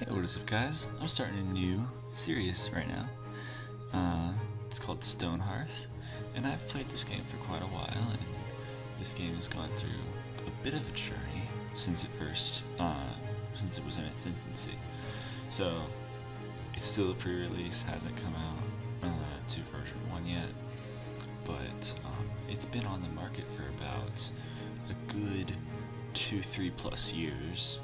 Hey, what is up, guys? I'm starting a new series right now. It's called Stonehearth, and I've played this game for quite a while, and this game has gone through a bit of a journey since since it was in its infancy. So, it's still a pre-release, hasn't come out to version 1 yet, but it's been on the market for about a good 2-3 plus years.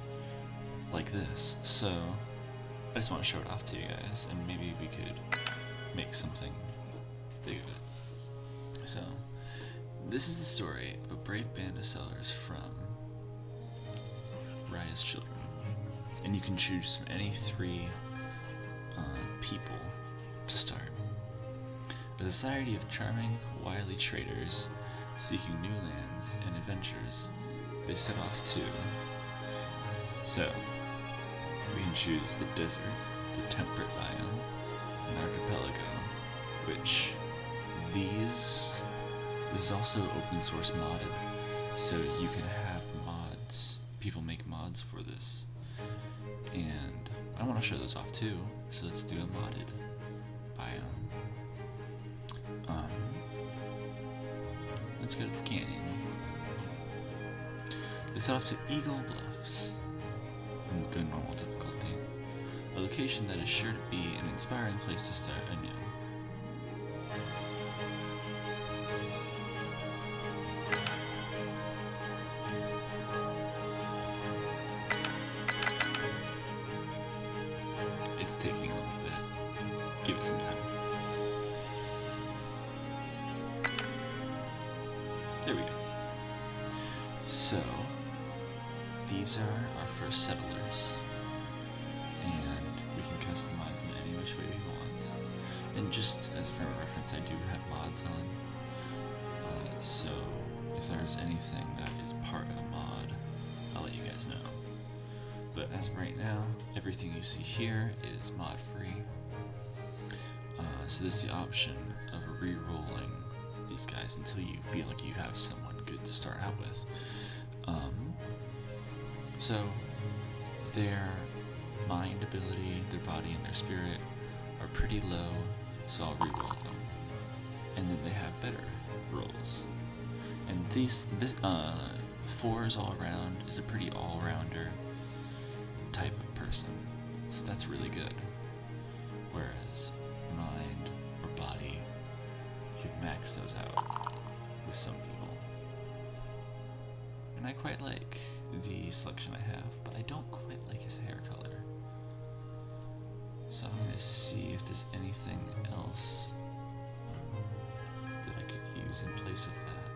Like this, so I just want to show it off to you guys, and maybe we could make something big of it. So, this is the story of a brave band of settlers from Raya's children, and you can choose from any 3 people to start. A society of charming, wily traders seeking new lands and adventures, they set off to. So, we can choose the desert, the temperate biome, and archipelago, which this is also open source modded, so you can have mods, people make mods for this, and I want to show those off too, so let's do a modded biome. Let's go to the canyon. They set off to Eagle Bluffs. Good normal difficulty. A location that is sure to be an inspiring place to start anew. It's taking a little bit. Give it some time. There we go. So, these are our first settlers, and we can customize them any which way we want. And just as a frame of reference, I do have mods on, so if there's anything that is part of the mod, I'll let you guys know. But as of right now, everything you see here is mod free. So there's the option of re-rolling these guys until you feel like you have someone good to start out with. So, their mind ability, their body, and their spirit are pretty low, so I'll reroll them. And then they have better rolls. And this 4s all around is a pretty all-rounder type of person, so that's really good. Whereas mind or body, you can max those out with some people. And I quite like the selection I have, but I don't quite like his hair color. So I'm going to see if there's anything else that I could use in place of that.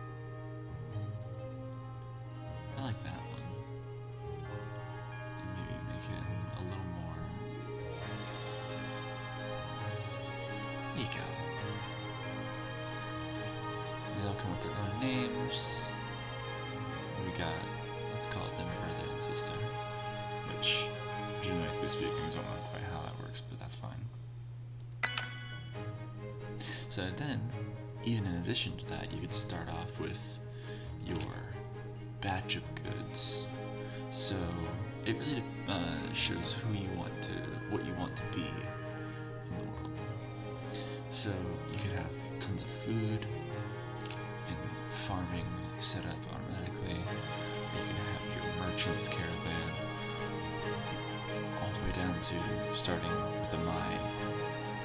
I like that one. And maybe make him a little more. There you go. They all come with their own names. We got, let's call it them brother and sister, which, genetically speaking, I don't know quite how that works, but that's fine. So then, even in addition to that, you could start off with your batch of goods. So it really shows what you want to be in the world. So you could have tons of food and farming set up automatically. You can have your merchant's caravan, all the way down to starting with a mine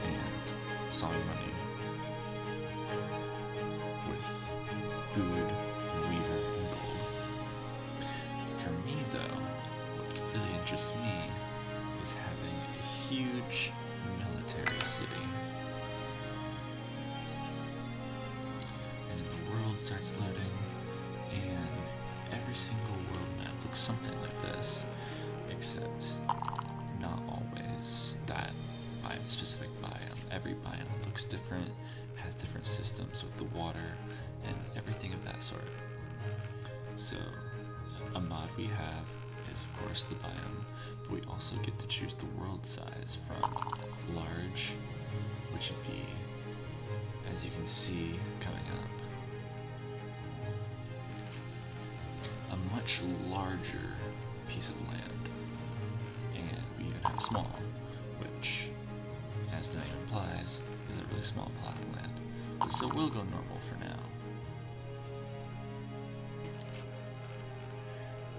and sawing money with food, and weaver, and gold. For me, though, what really interests me is having a huge military city. And the world starts loading, and every single world map looks something like this, except not always that specific biome. Every biome looks different, has different systems with the water, and everything of that sort. So, a mod we have is of course the biome, but we also get to choose the world size from large, which would be, as you can see coming up, a much larger piece of land, and we even have very small, which, as the name implies, is a really small plot of land. So we'll go normal for now.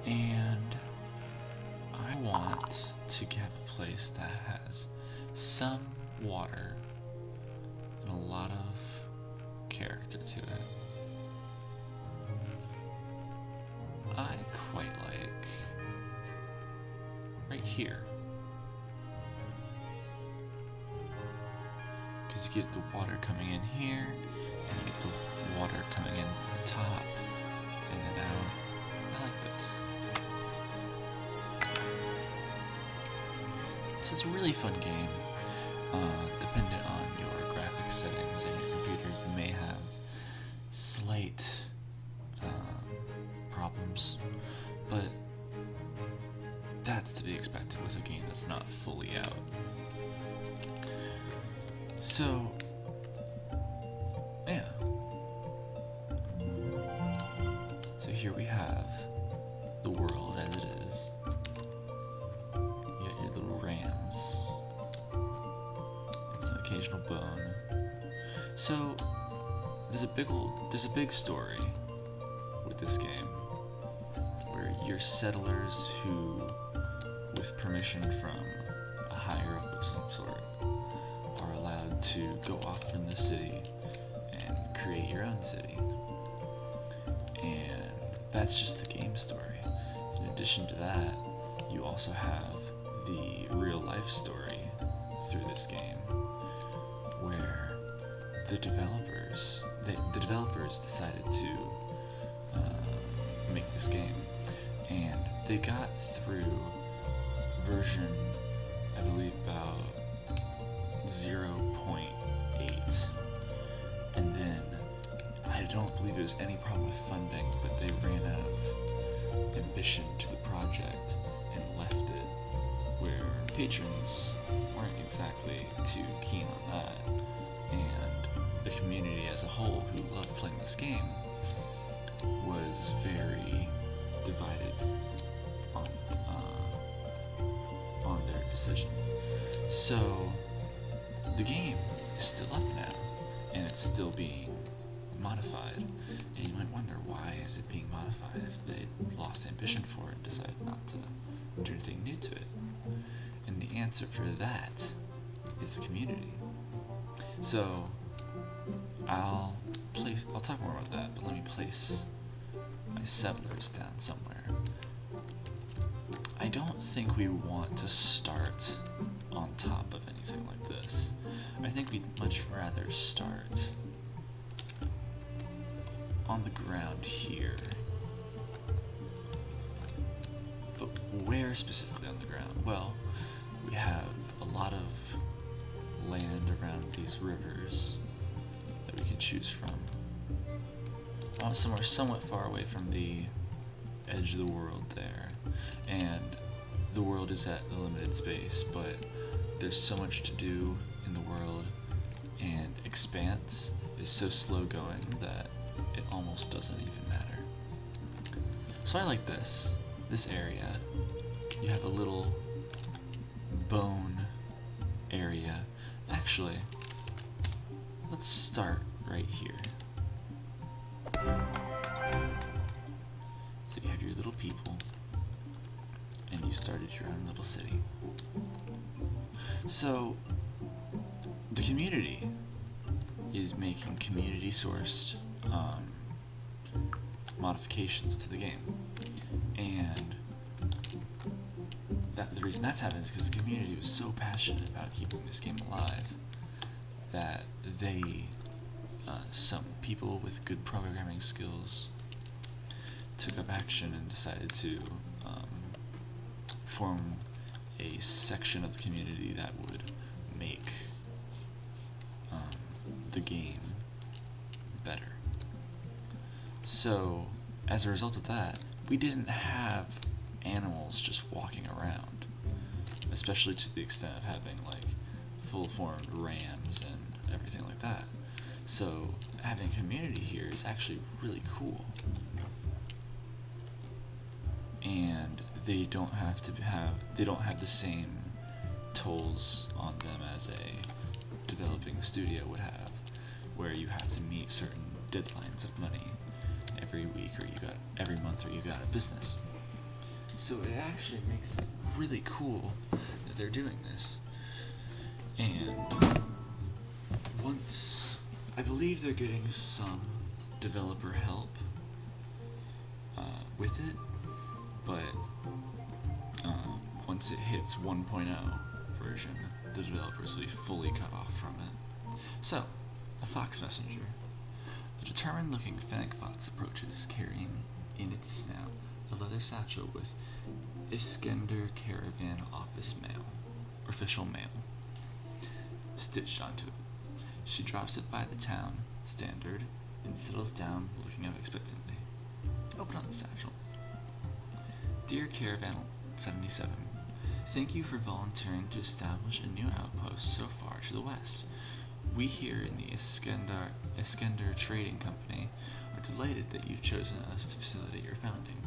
And I want to have a place that has some water and a lot of character to it. I quite like right here, because you get the water coming in here, and you get the water coming in from the top, and then out. I like this. So it's a really fun game. Dependent on your graphics settings and your computer, you may have slight problems, but that's to be expected with a game that's not fully out. So, yeah. So here we have the world as it is. You got your little rams, and some occasional bone. So there's a big story with this game, where you're settlers who, with permission from a higher up of some sort, are allowed to go off from the city and create your own city. And that's just the game story. In addition to that, you also have the real life story through this game, where the developers decided to make this game, and they got through version, I believe, about 0.8, and then I don't believe there was any problem with funding, but they ran out of ambition to the project and left it, where patrons weren't exactly too keen on that, and the community as a whole, who loved playing this game, was very divided on their decision. So the game is still up now, and it's still being modified. And you might wonder, why is it being modified if they lost ambition for it and decided not to do anything new to it? And the answer for that is the community. So I'll talk more about that, but let me place my settlers down somewhere. I don't think we want to start on top of anything like this. I think we'd much rather start on the ground here. But where specifically on the ground? Well, we have a lot of land around these rivers that we can choose from. I want somewhere somewhat far away from the edge of the world there, and the world is at the limited space, but there's so much to do in the world, and expanse is so slow going that it almost doesn't even matter. So I like this area. You have a little bone area. Actually, let's start right here. So you have your little people, and you started your own little city. So the community is making community-sourced modifications to the game, and the reason that's happened is because the community was so passionate about keeping this game alive that they, some people with good programming skills, took up action and decided to form a section of the community that would make the game better. So, as a result of that, we didn't have animals just walking around, especially to the extent of having like full-formed rams and everything like that. So having a community here is actually really cool, and they don't have the same tolls on them as a developing studio would have, where you have to meet certain deadlines of money every week or every month, or you got a business. So it actually makes it really cool that they're doing this. And I believe they're getting some developer help with it, but once it hits 1.0 version, the developers will be fully cut off from it. So, a fox messenger. A determined-looking fennec fox approaches, carrying in its snout a leather satchel with Iskender Caravan official mail, stitched onto it. She drops it by the town standard and settles down, looking up expectantly. Open up the satchel. Dear Caravan 77, thank you for volunteering to establish a new outpost so far to the west. We here in the Iskender Trading Company are delighted that you've chosen us to facilitate your founding.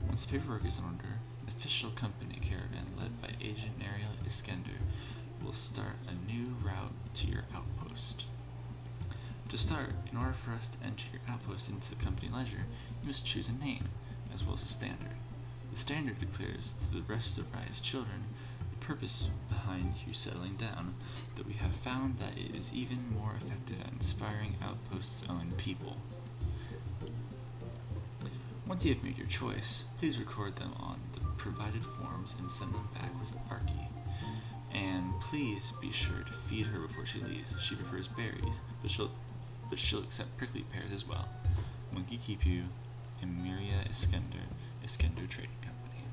Once the paperwork is in order, an official company caravan led by Agent Ariel Iskender will start a new route to your outpost. To start, in order for us to enter your outpost into the company ledger, you must choose a name, as well as a standard. The standard declares to the rest of Raya's children the purpose behind you settling down, that we have found that it is even more effective at inspiring outpost's own people. Once you have made your choice, please record them on the provided forms and send them back with Arky. And please be sure to feed her before she leaves. She prefers berries, but she'll accept prickly pears as well. Monkey keep you, Emiria Iskender Trading Company.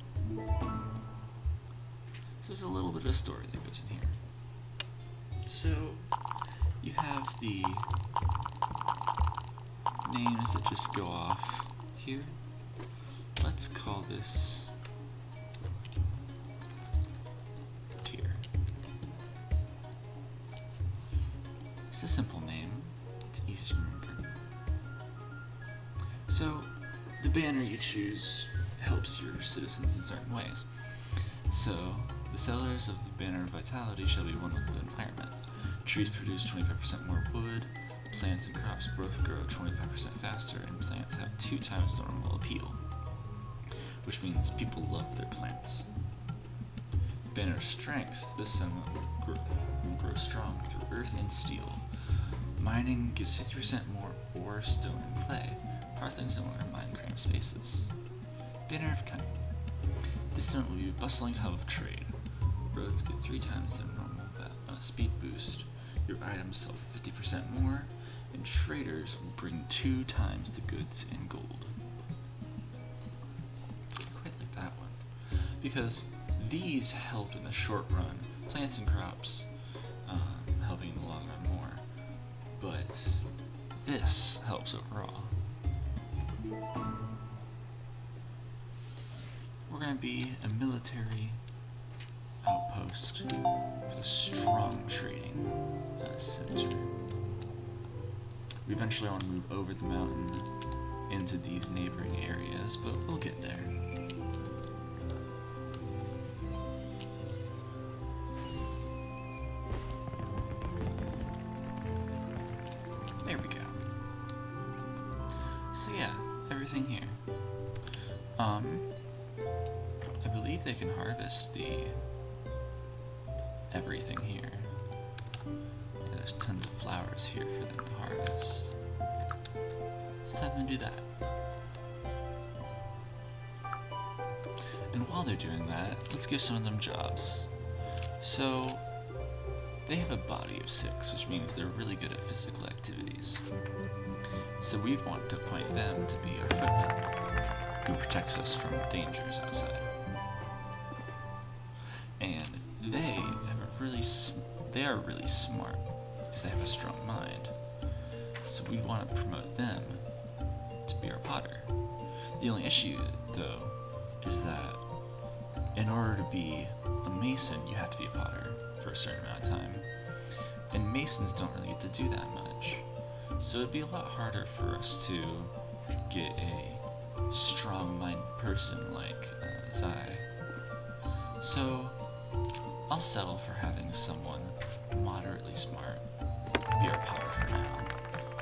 So there's a little bit of a story that goes in here. So you have the names that just go off here. Let's call this Tier. It's a simple name. It's easy to remember. So the banner you choose helps your citizens in certain ways. So the settlers of the banner of vitality shall be one with the environment. Trees produce 25% more wood. Plants and crops both grow 25% faster, and plants have 2 times the normal appeal, which means people love their plants. Banner of strength. This sentiment will grow strong through earth and steel. Mining gives 50% more ore, stone, and clay. Partly similar to Minecraft spaces. Banner of cunning. This sentiment will be a bustling hub of trade. Roads get 3 times their normal speed boost. Your items sell for 50% more, and traders will bring 2 times the goods in gold. I quite like that one, because these help in the short run, plants and crops helping in the long run more, but this helps overall. We're going to be a military outpost with a strong trading center. We eventually want to move over the mountain into these neighboring areas, but we'll get there. There we go. So yeah, everything here. I believe they can harvest everything here. Yeah, there's tons of flowers here for them to harvest. Let's have them do that. And while they're doing that, let's give some of them jobs. So, they have a body of 6, which means they're really good at physical activities. So we'd want to appoint them to be our footman, who protects us from dangers outside. And they are really smart, because they have a strong mind. So we want to promote them to be our potter. The only issue, though, is that in order to be a mason, you have to be a potter for a certain amount of time. And masons don't really get to do that much. So it'd be a lot harder for us to get a strong-minded person like Zai. So I'll settle for having someone moderately smart be our potter for now,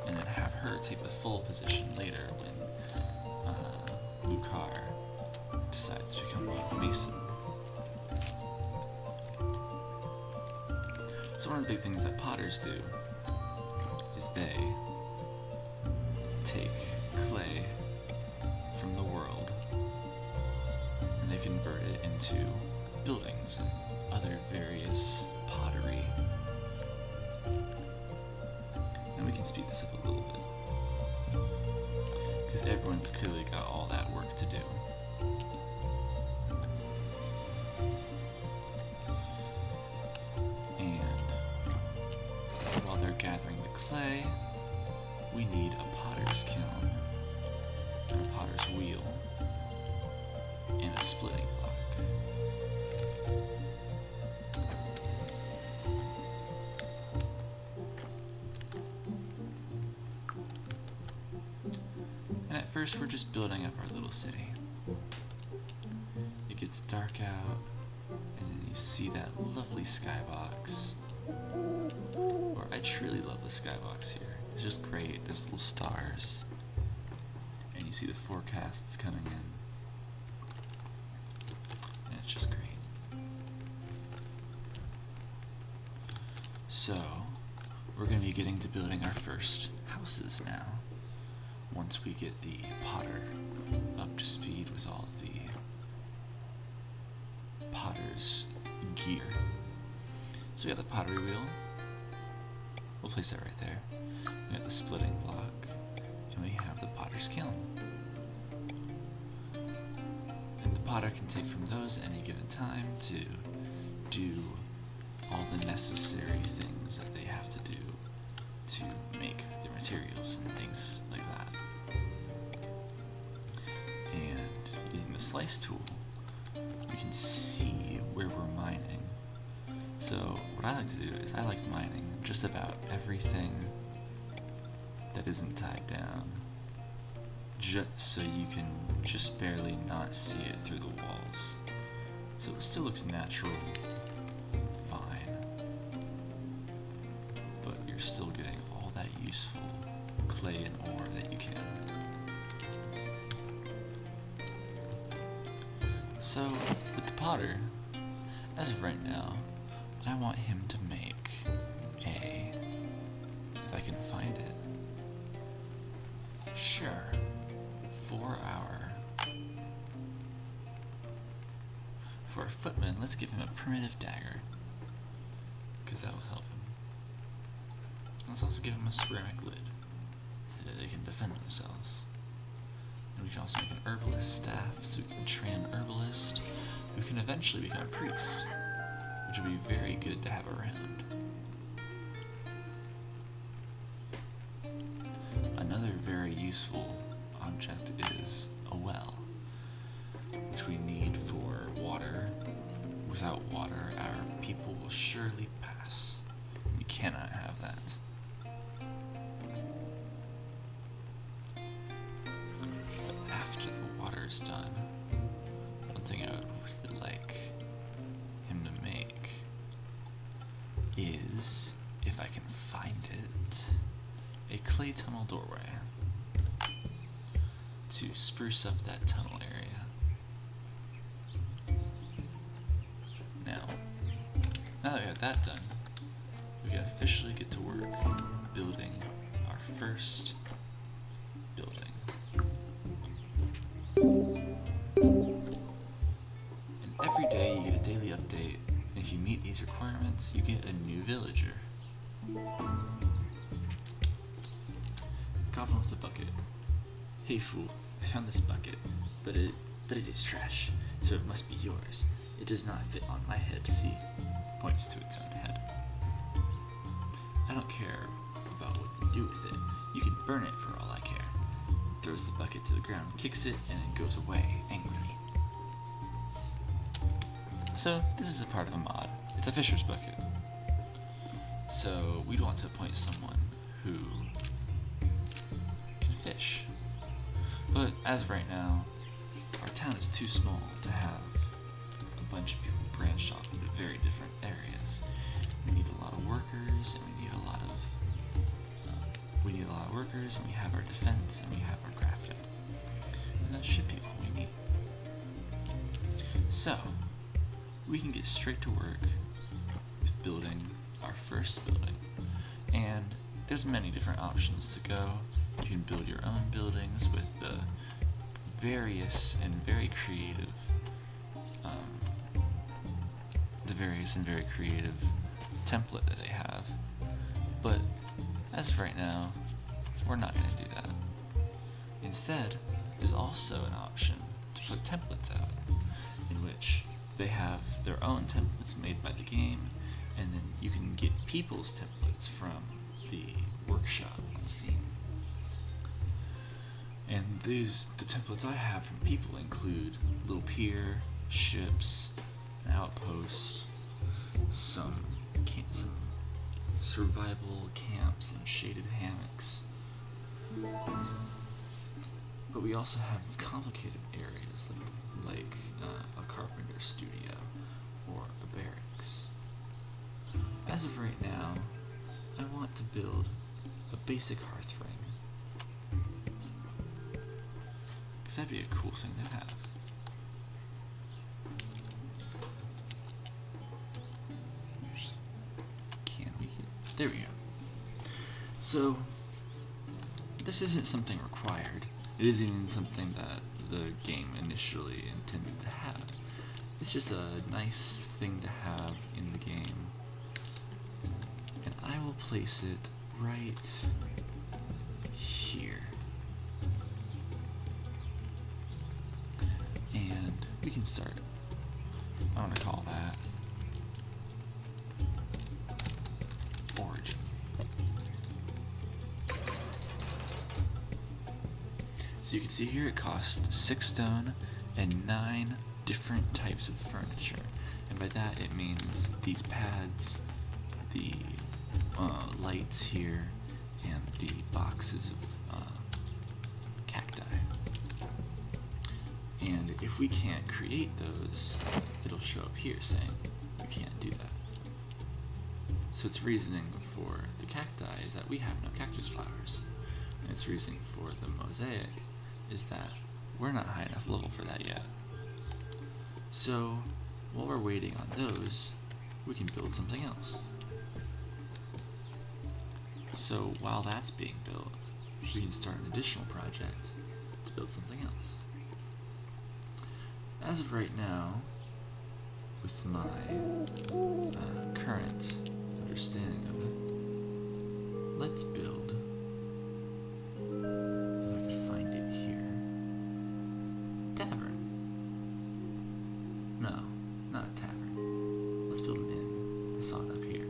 and then have her take the full position later when Lucar decides to become a mason. So one of the big things that potters do is they take clay from the world and they convert it into buildings and other various pottery. And we can speed this up a little bit, because everyone's clearly got all that work to do. And while they're gathering the clay, we need a potter's kiln, and a potter's wheel, and a splitting block. And at first we're just building up our little city. It gets dark out, and then you see that lovely skybox. Or I truly love the skybox here. It's just great. There's little stars. And you see the forecasts coming in. And it's just great. So, we're going to be getting to building our first houses now. Once we get the potter up to speed with all the potter's gear. So we got the pottery wheel. We'll place that right there. We got the splitting block, and we have the potter's kiln. And the potter can take from those at any given time to do all the necessary things that they have to do to make their materials and things like that. And using the slice tool, we can see where we're mining. So what I like to do is I like mining just about everything that isn't tied down, just so you can just barely not see it through the walls. So it still looks natural, fine, but you're still getting all that useful clay and ore that you can. So with the potter, as of right now, I want him to make if I can find it, sure, 4-hour. For a footman, let's give him a primitive dagger, because that'll help him. Let's also give him a ceramic lid, so that they can defend themselves. And we can also make an herbalist staff, so we can train an herbalist, who can eventually become a priest, which would be very good to have around. Another very useful object is a well, which we need for water. Without water, our people will surely pass. We cannot have that. But after the water is done, one thing I would really like him to make is, if I can find it, a clay tunnel doorway to spruce up that tunnel area. Now that we have that done, we can officially get to work building our first building. And every day you get a daily update, and if you meet these requirements, you get a new villager. Goblin with a bucket. Hey fool, I found this bucket, but it is trash, so it must be yours. It does not fit on my head, see? Points to its own head. I don't care about what you do with it. You can burn it for all I care. Throws the bucket to the ground, kicks it, and then goes away angrily. So this is a part of a mod. It's a fisher's bucket. So we'd want to appoint someone who can fish. But as of right now, our town is too small to have a bunch of people branched off into very different areas. We need a lot of workers, and we need a lot of workers, and we have our defense, and we have our crafting, and that should be all we need. So we can get straight to work with building our first building, and there's many different options to go. You can build your own buildings with the various and very creative template that they have, but as of right now, we're not going to do that. Instead, there's also an option to put templates out, in which they have their own templates made by the game, and then you can get people's templates from the workshop on Steam. And the templates I have from people include little pier, ships, an outpost, some survival camps and shaded hammocks. But we also have complicated areas like a carpenter studio or a barracks. As of right now, I want to build a basic hearth ring, because that'd be a cool thing to have. There we go. So, this isn't something required. It isn't even something that the game initially intended to have. It's just a nice thing to have in the game. And I will place it right here. And we can start. I want to call that Origin. So you can see here it costs 6 stone and 9 different types of furniture, and by that it means these pads, the lights here, and the boxes of cacti. And if we can't create those, it'll show up here saying you can't do that. So its reasoning for the cacti is that we have no cactus flowers, and its reasoning for the mosaic is that we're not high enough level for that yet. So while we're waiting on those, we can build something else. So while that's being built, we can start an additional project to build something else. As of right now, with my current understanding of it, let's build, if I could find it here, tavern. No, not a tavern. Let's build an inn. I saw it up here.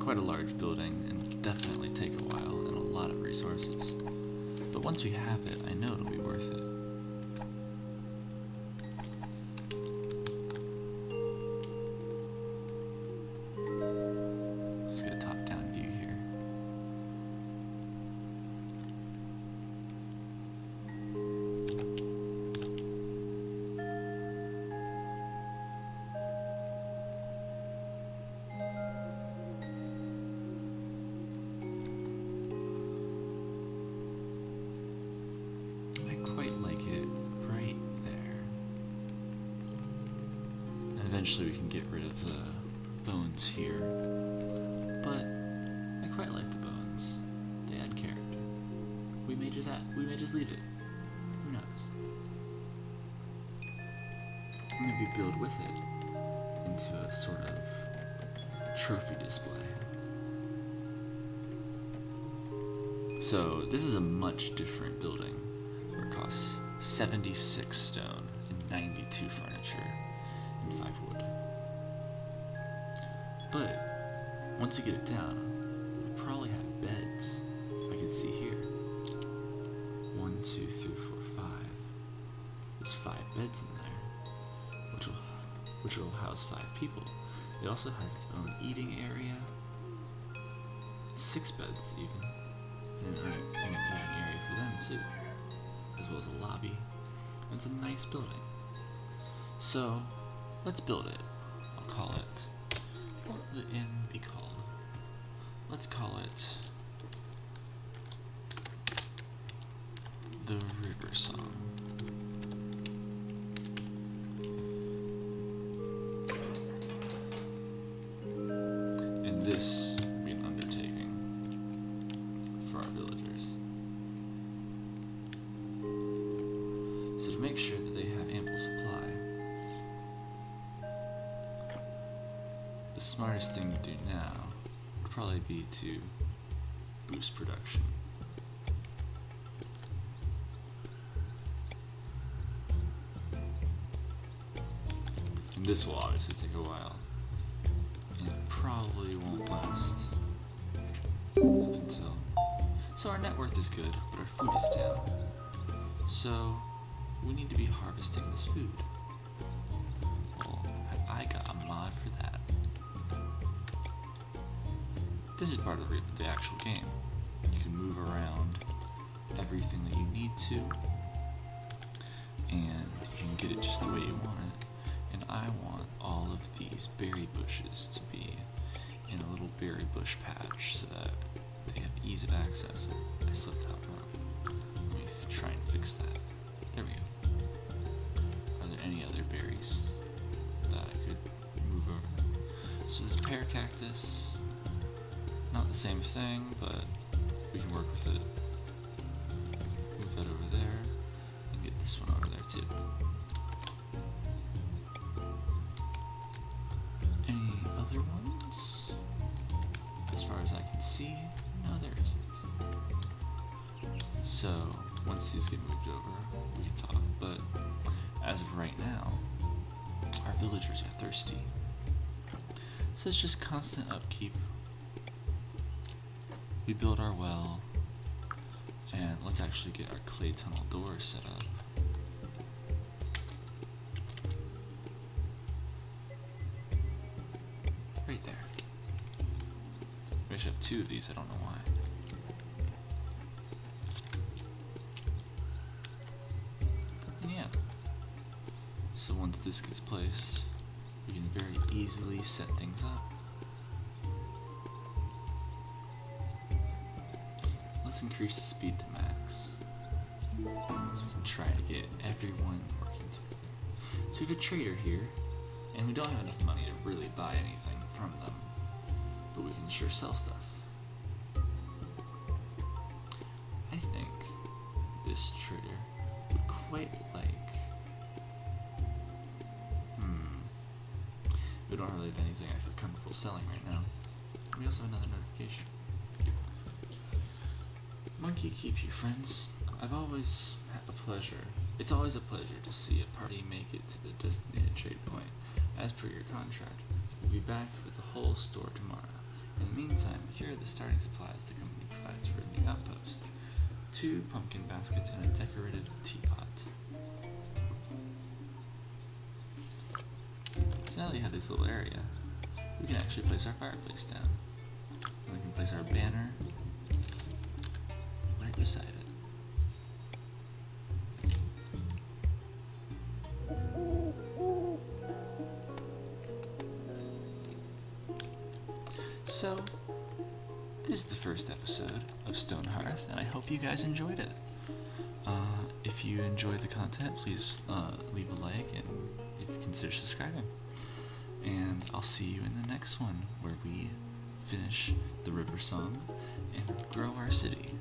Quite a large building, and definitely take a while and a lot of resources. But once we have it, I know it'll be worth it. Let's get a top-down view here. Eventually we can get rid of the bones here, but I quite like the bones. They add character. We may just leave it. Who knows? Maybe build with it into a sort of trophy display. So this is a much different building, where it costs 76 stone and 92 furniture. 5 wood. But once you get it down, we'll probably have beds. If I can see here, 1, 2, 3, 4, 5. There's 5 beds in there, which will house 5 people. It also has its own eating area, 6 beds even, and an eating area for them too, as well as a lobby. It's a nice building. So, let's build it. I'll call it... What will the inn be called? Let's call it... The River Song. And this will be an undertaking for our villagers. So to make sure that they have ample supply, the smartest thing to do now would probably be to boost production. And this will obviously take a while, and it probably won't last up until... So our net worth is good, but our food is down. So we need to be harvesting this food. Well, have I got a mod for that? This is part of the actual game. You can move around everything that you need to, and you can get it just the way you want it. And I want all of these berry bushes to be in a little berry bush patch so that they have ease of access. I slipped out wrong. Let me try and fix that. There we go. Are there any other berries that I could move over? So this pear cactus, not the same thing, but we can work with it. Move that over there, and get this one over there too. Any other ones? As far as I can see, no, there isn't. So, once these get moved over, we can talk. But as of right now, our villagers are thirsty. So it's just constant upkeep. We build our well, and let's actually get our clay tunnel doors set up. Right there. We should have two of these, I don't know why. And yeah. So once this gets placed, we can very easily set things up. Let's increase the speed to max. So we can try to get everyone working together. So we have a trader here, and we don't have enough money to really buy anything from them, but we can sure sell stuff. I think this trader would quite like... We don't really have anything I feel comfortable selling right now. We also have another notification. Monkey keep you, friends. I've always had a pleasure. It's always a pleasure to see a party make it to the designated trade point. As per your contract, we'll be back with the whole store tomorrow. In the meantime, here are the starting supplies the company provides for a new outpost. 2 pumpkin baskets and a decorated teapot. So now that we have this little area, we can actually place our fireplace down. And we can place our banner right beside it. So, this is the first episode of Stonehearth, and I hope you guys enjoyed it. If you enjoyed the content, please leave a like and if you consider subscribing. And I'll see you in the next one, where we finish the River Song and grow our city.